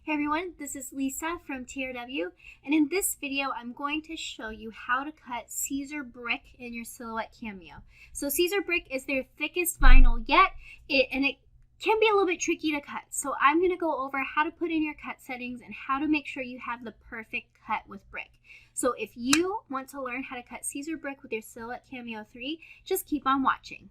Hey everyone, this is Lisa from TRW, and in this video I'm going to show you how to cut Siser Brick in your Silhouette CAMEO. So Siser Brick is their thickest vinyl yet, and it can be a little bit tricky to cut. So I'm going to go over how to put in your cut settings and how to make sure you have the perfect cut with brick. So if you want to learn how to cut Siser Brick with your Silhouette CAMEO 3, just keep on watching.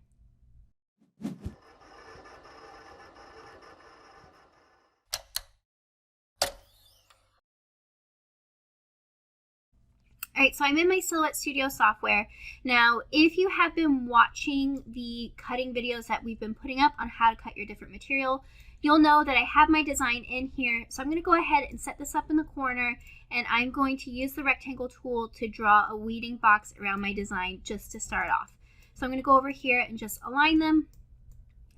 Alright, so I'm in my Silhouette Studio software. Now, if you have been watching the cutting videos that we've been putting up on how to cut your different material, you'll know that I have my design in here. So I'm going to go ahead and set this up in the corner, and I'm going to use the rectangle tool to draw a weeding box around my design just to start off. So I'm going to go over here and just align them,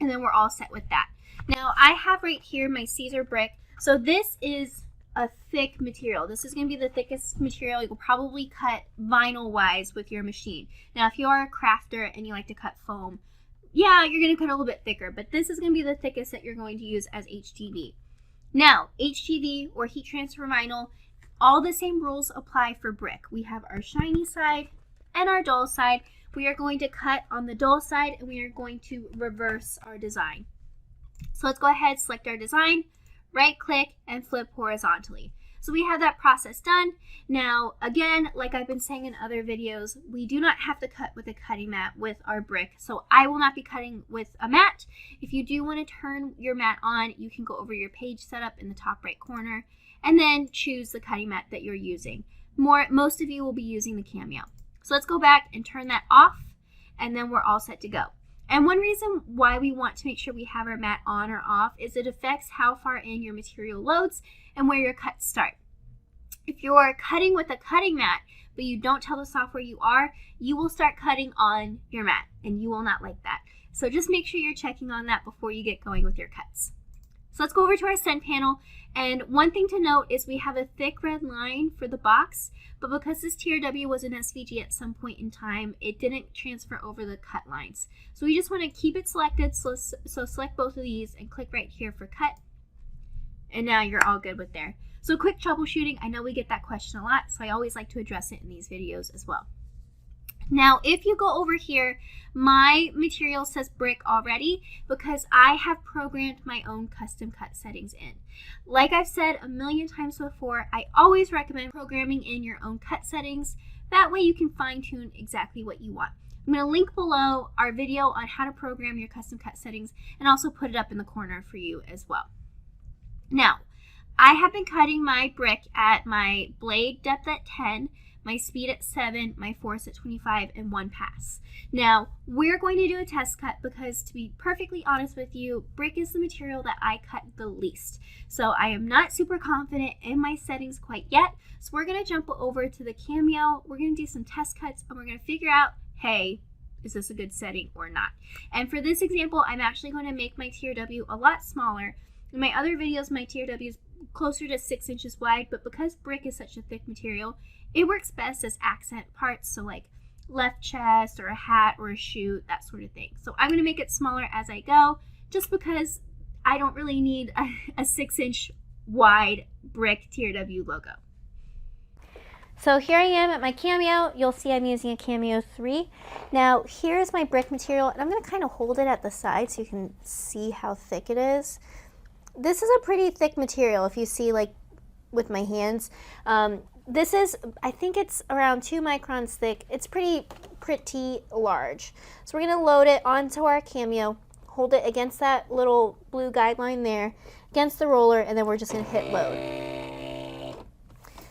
and then we're all set with that. Now, I have right here my Siser Brick. So this is a thick material. This is going to be the thickest material you'll probably cut vinyl wise with your machine. Now if you are a crafter and you like to cut foam, yeah, you're going to cut a little bit thicker, but this is going to be the thickest that you're going to use as HTV. Now HTV or heat transfer vinyl, all the same rules apply for brick. We have our shiny side and our dull side. We are going to cut on the dull side and we are going to reverse our design. So let's go ahead, select our design, right click, and flip horizontally. So we have that process done. Now again, like I've been saying in other videos, we do not have to cut with a cutting mat with our brick. So I will not be cutting with a mat. If you do want to turn your mat on, you can go over your page setup in the top right corner and then choose the cutting mat that you're using. Most of you will be using the CAMEO. So let's go back and turn that off, and then we're all set to go. And one reason why we want to make sure we have our mat on or off is it affects how far in your material loads and where your cuts start. If you are cutting with a cutting mat, but you don't tell the software you will start cutting on your mat, and you will not like that. So just make sure you're checking on that before you get going with your cuts. So let's go over to our send panel, and one thing to note is we have a thick red line for the box, but because this TRW was an SVG at some point in time, it didn't transfer over the cut lines. So we just want to keep it selected, so select both of these and click right here for cut, and now you're all good with there. So quick troubleshooting, I know we get that question a lot, so I always like to address it in these videos as well. Now, if you go over here, my material says brick already because I have programmed my own custom cut settings in. Like I've said a million times before, I always recommend programming in your own cut settings. That way you can fine tune exactly what you want. I'm going to link below our video on how to program your custom cut settings and also put it up in the corner for you as well. Now, I have been cutting my brick at my blade depth at 10, my speed at 7, my force at 25, and 1 pass. Now, we're going to do a test cut because, to be perfectly honest with you, brick is the material that I cut the least. So I am not super confident in my settings quite yet. So we're going to jump over to the CAMEO, we're going to do some test cuts, and we're going to figure out, hey, is this a good setting or not? And for this example, I'm actually going to make my TRW a lot smaller. In my other videos, my TRW is closer to 6 inches wide, but because brick is such a thick material, it works best as accent parts, so like left chest or a hat or a shoe, that sort of thing. So I'm going to make it smaller as I go, just because I don't really need a 6-inch wide brick TRW logo. So here I am at my CAMEO. You'll see I'm using a CAMEO 3. Now here's my brick material, and I'm going to kind of hold it at the side so you can see how thick it is. This is a pretty thick material if you see, like, with my hands. This is, I think it's around 2 microns thick. It's pretty large. So we're going to load it onto our CAMEO, hold it against that little blue guideline there, against the roller, and then we're just going to hit load.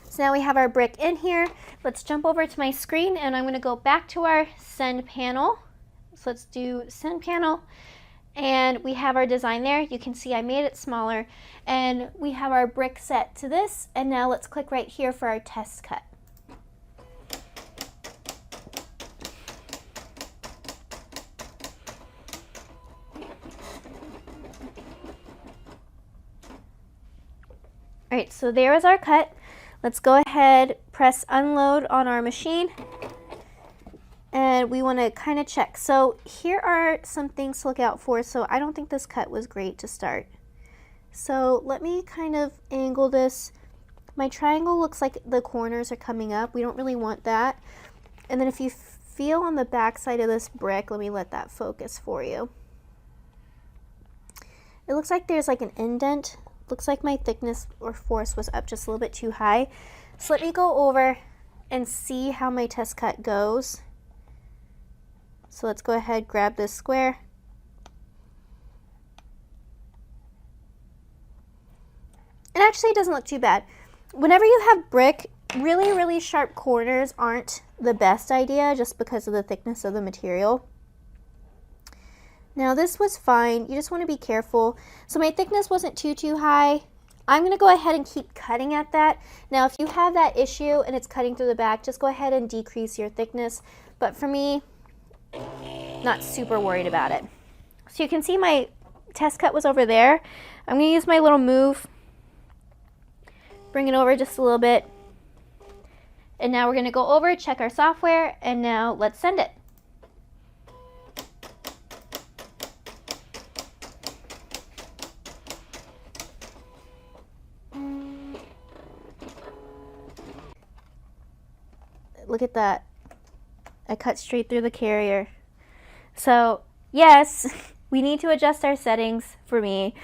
So now we have our brick in here. Let's jump over to my screen, and I'm going to go back to our send panel. So let's do send panel. And we have our design there. You can see I made it smaller, and we have our brick set to this. And now let's click right here for our test cut. All right, so there is our cut. Let's go ahead, press unload on our machine. And we want to kind of check. So here are some things to look out for. So I don't think this cut was great to start. So let me kind of angle this. My triangle looks like the corners are coming up. We don't really want that. And then if you feel on the back side of this brick, let me let that focus for you. It looks like there's like an indent. Looks like my thickness or force was up just a little bit too high. So let me go over and see how my test cut goes. So let's go ahead, grab this square. It actually doesn't look too bad. Whenever you have brick, really sharp corners aren't the best idea just because of the thickness of the material. Now this was fine. You just want to be careful. So my thickness wasn't too high. I'm going to go ahead and keep cutting at that. Now if you have that issue and it's cutting through the back, just go ahead and decrease your thickness. But for me, not super worried about it. So you can see my test cut was over there. I'm going to use my little move. Bring it over just a little bit. And now we're going to go over, check our software, and now let's send it. Look at that. I cut straight through the carrier. So yes, we need to adjust our settings for me.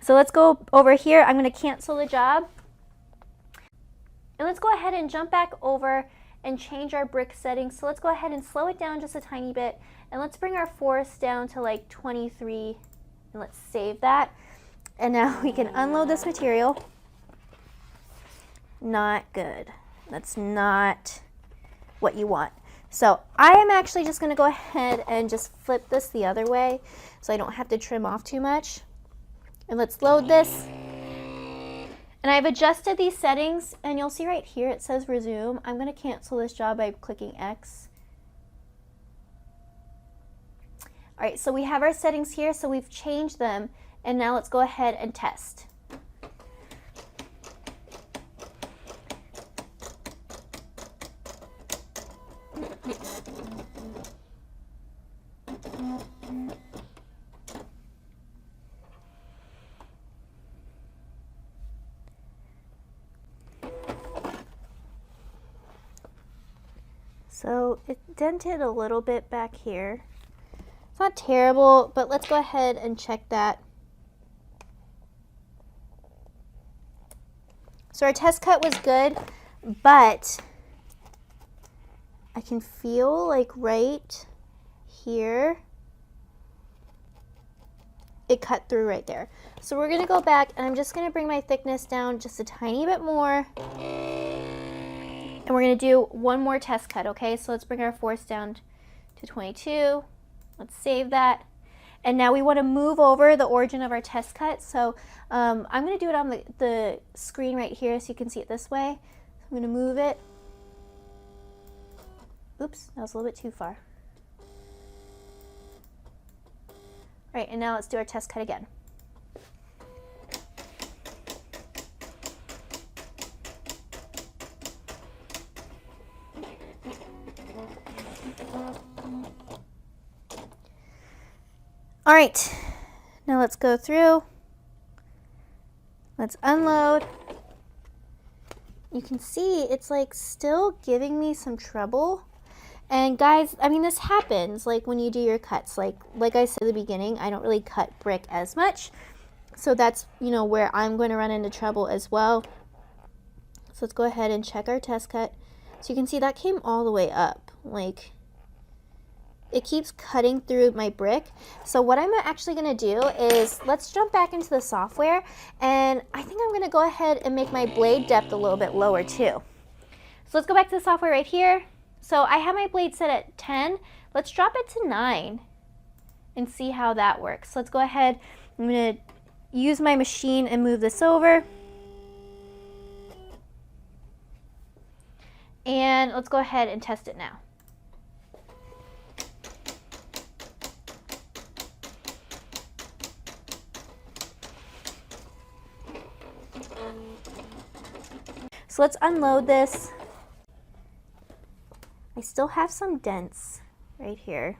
So let's go over here. I'm going to cancel the job. And let's go ahead and jump back over and change our brick settings. So let's go ahead and slow it down just a tiny bit. And let's bring our force down to like 23. And let's save that. And now we can unload this material. Not good. That's not what you want. So I am actually just going to go ahead and just flip this the other way so I don't have to trim off too much. And let's load this. And I've adjusted these settings, and you'll see right here it says resume. I'm going to cancel this job by clicking X. All right, so we have our settings here, so we've changed them, and now let's go ahead and test. So it dented a little bit back here. It's not terrible, but let's go ahead and check that. So our test cut was good, but I can feel like right here, it cut through right there. So we're gonna go back and I'm just gonna bring my thickness down just a tiny bit more. And we're going to do one more test cut, okay? So let's bring our force down to 22. Let's save that. And now we want to move over the origin of our test cut. So I'm going to do it on the screen right here so you can see it this way. So I'm going to move it. Oops, that was a little bit too far. All right, and now let's do our test cut again. All right, now let's go through. Let's unload. You can see it's like still giving me some trouble. And guys, I mean, this happens like when you do your cuts. Like I said at the beginning, I don't really cut brick as much. So that's, you know, where I'm going to run into trouble as well. So let's go ahead and check our test cut. So you can see that came all the way up. Like, it keeps cutting through my brick. So what I'm actually going to do is let's jump back into the software, and I think I'm going to go ahead and make my blade depth a little bit lower too. So let's go back to the software right here. So I have my blade set at 10. Let's drop it to 9 and see how that works. So let's go ahead. I'm going to use my machine and move this over. And let's go ahead and test it now. So let's unload this. I still have some dents right here.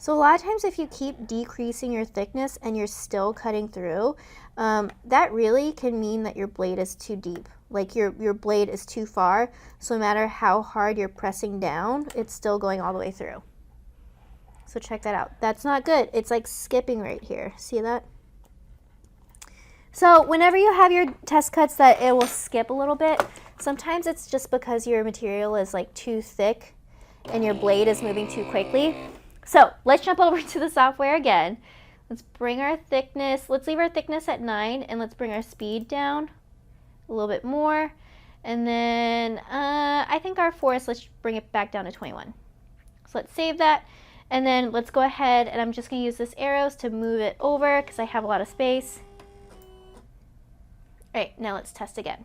So a lot of times if you keep decreasing your thickness and you're still cutting through, that really can mean that your blade is too deep. Like your blade is too far, so no matter how hard you're pressing down, it's still going all the way through. So check that out. That's not good. It's like skipping right here. See that? So whenever you have your test cuts that it will skip a little bit, sometimes it's just because your material is like too thick and your blade is moving too quickly. So let's jump over to the software again. Let's bring our thickness, let's leave our thickness at 9 and let's bring our speed down a little bit more. And then I think our force, let's bring it back down to 21. So let's save that. And then let's go ahead and I'm just gonna use this arrows to move it over because I have a lot of space. All right, now let's test again.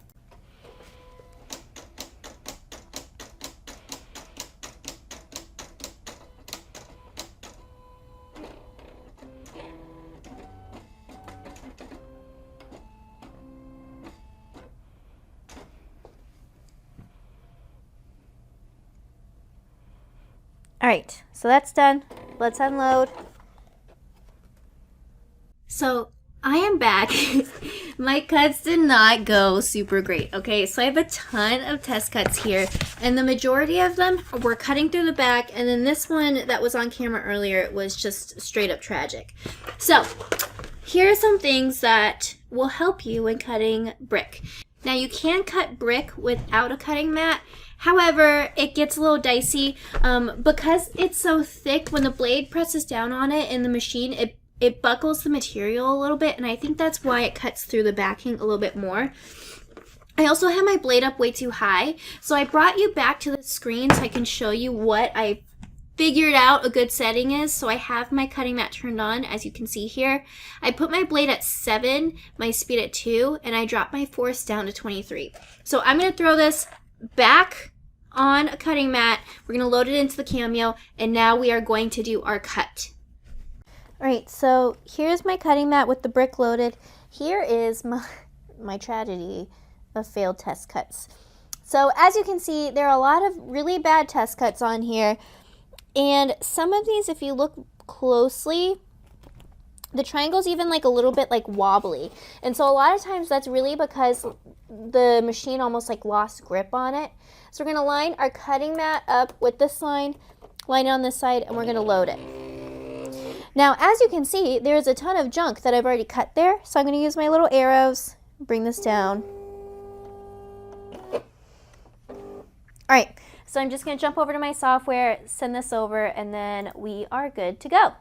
All right, so that's done. Let's unload. So I am back. My cuts did not go super great, okay? So I have a ton of test cuts here, and the majority of them were cutting through the back, and then this one that was on camera earlier was just straight up tragic. So here are some things that will help you when cutting brick. Now you can cut brick without a cutting mat. However, it gets a little dicey because it's so thick. When the blade presses down on it in the machine, it buckles the material a little bit, and I think that's why it cuts through the backing a little bit more. I also have my blade up way too high, so I brought you back to the screen so I can show you what I figured out a good setting is. So I have my cutting mat turned on, as you can see here. I put my blade at 7, my speed at 2, and I dropped my force down to 23. So I'm going to throw this back on a cutting mat. We're going to load it into the Cameo, and now we are going to do our cut. All right, so here's my cutting mat with the brick loaded. Here is my tragedy of failed test cuts. So as you can see, there are a lot of really bad test cuts on here. And some of these, if you look closely, the triangle's even like a little bit like wobbly. And so a lot of times that's really because the machine almost like lost grip on it. So we're gonna line our cutting mat up with this line it on this side, and we're gonna load it. Now, as you can see, there's a ton of junk that I've already cut there. So I'm gonna use my little arrows, bring this down. All right, so I'm just gonna jump over to my software, send this over, and then we are good to go.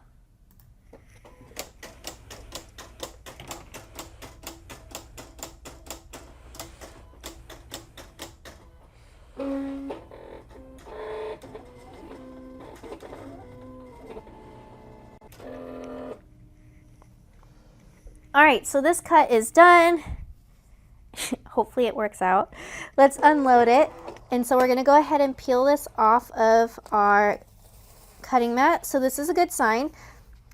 All right, so this cut is done. Hopefully it works out. Let's unload it. And so we're gonna go ahead and peel this off of our cutting mat. So this is a good sign.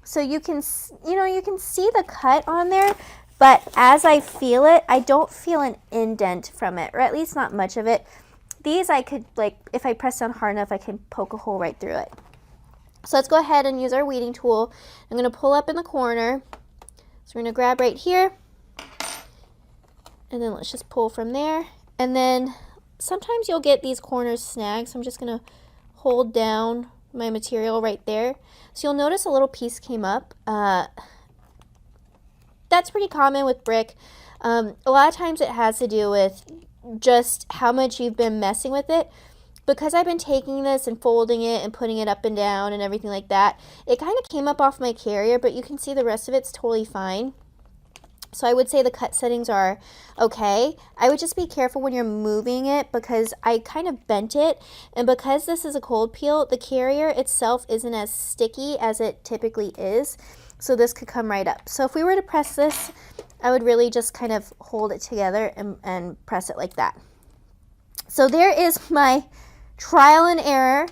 So you can see the cut on there, but as I feel it, I don't feel an indent from it, or at least not much of it. These I could, like, if I press down hard enough, I can poke a hole right through it. So let's go ahead and use our weeding tool. I'm gonna pull up in the corner. So we're gonna grab right here, and then let's just pull from there. And then sometimes you'll get these corners snagged, so I'm just gonna hold down my material right there. So you'll notice a little piece came up. That's pretty common with brick. A lot of times it has to do with just how much you've been messing with it. Because I've been taking this and folding it and putting it up and down and everything like that, it kind of came up off my carrier, but you can see the rest of it's totally fine. So I would say the cut settings are okay. I would just be careful when you're moving it because I kind of bent it, and because this is a cold peel, the carrier itself isn't as sticky as it typically is, so this could come right up. So if we were to press this, I would really just kind of hold it together and press it like that. So there is my trial and error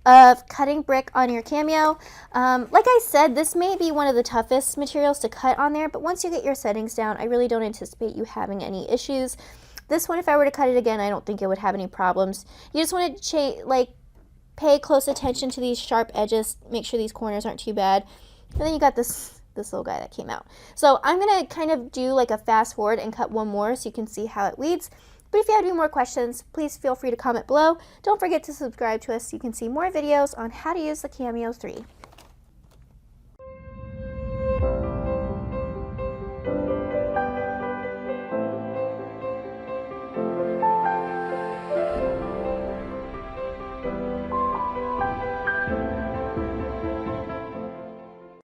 of cutting brick on your Cameo. Like I said, this may be one of the toughest materials to cut on there, but once you get your settings down, I really don't anticipate you having any issues. This one, if I were to cut it again, I don't think it would have any problems. You just want to pay close attention to these sharp edges. Make sure these corners aren't too bad. And then you got this little guy that came out. So I'm going to kind of do like a fast forward and cut one more so you can see how it leads. But if you have any more questions, please feel free to comment below. Don't forget to subscribe to us so you can see more videos on how to use the Cameo 3.